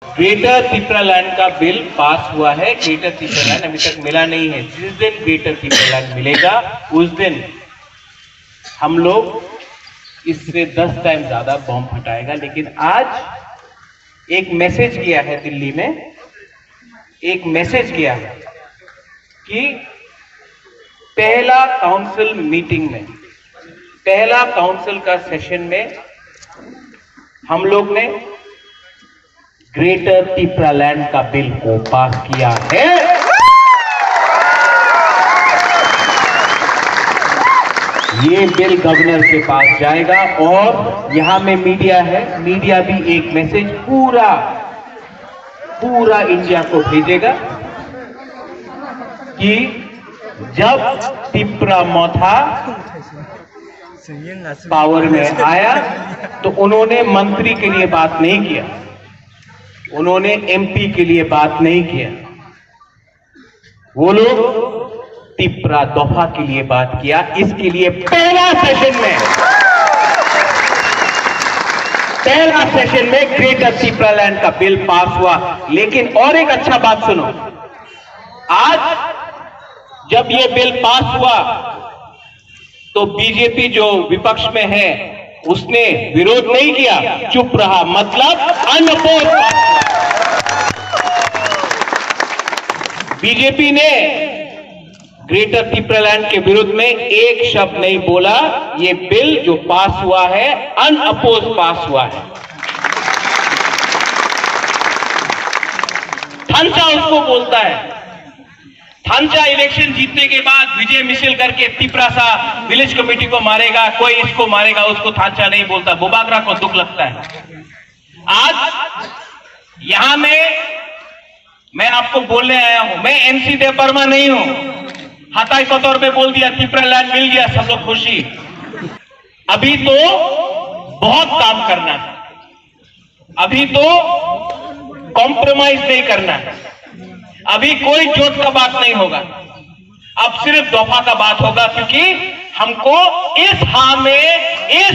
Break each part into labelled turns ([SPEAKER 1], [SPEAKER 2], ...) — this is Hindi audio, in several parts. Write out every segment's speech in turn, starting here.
[SPEAKER 1] ग्रेटर त्रिपुरालैंड का बिल पास हुआ है। ग्रेटर त्रिपुरालैंड अभी तक मिला नहीं है। जिस दिन ग्रेटर त्रिपुरालैंड मिलेगा उस दिन हम लोग इससे 10 टाइम ज्यादा बॉम्ब फटाएगा। लेकिन आज एक मैसेज गया है दिल्ली में, एक मैसेज गया है कि पहला काउंसिल मीटिंग में, पहला काउंसिल का सेशन में हम लोग ने ग्रेटर त्रिपुरालैंड का बिल को पास किया है। ये बिल गवर्नर के पास जाएगा और यहां में मीडिया है, मीडिया भी एक मैसेज पूरा इंडिया को भेजेगा कि जब त्रिपुरा मौथा पावर में आया तो उन्होंने मंत्री के लिए बात नहीं किया, उन्होंने एमपी के लिए बात नहीं किया, वो लोग त्रिपुरा दफा के लिए बात किया। इसके लिए पहला सेशन में ग्रेटर त्रिपुरालैंड का बिल पास हुआ। लेकिन और एक अच्छा बात सुनो, आज जब ये बिल पास हुआ तो बीजेपी जो विपक्ष में है उसने विरोध नहीं किया, चुप रहा, मतलब अनअपोज। बीजेपी ने ग्रेटर त्रिपुरालैंड के विरुद्ध में एक शब्द नहीं बोला। ये बिल जो पास हुआ है अनअपोज पास हुआ है। थांचा उसको बोलता है। थांचा इलेक्शन जीतने के बाद विजय मिছিল करके त्रिपुरा विलेज कमेटी को मारेगा, कोई इसको मारेगा, उसको थांचा नहीं बोलता। बुबागरा को दुख लगता है। आज यहां मैं आपको बोलने आया हूं, मैं एमसी देवबर्मा नहीं हूं। हाथाई के तौर पे बोल दिया त्रिपुरालैंड मिल गया, सब लोग खुशी। अभी तो बहुत काम करना है, अभी तो कॉम्प्रोमाइज नहीं करना है, अभी कोई जोत का बात नहीं होगा, अब सिर्फ दफा का बात होगा। क्योंकि हमको इस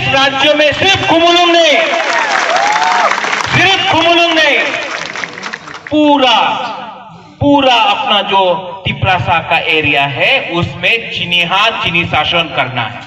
[SPEAKER 1] राज्य में सिर्फ खुमुलुंग नहीं, पूरा अपना जो त्रिपुरा का एरिया है उसमें चीनी शासन करना है।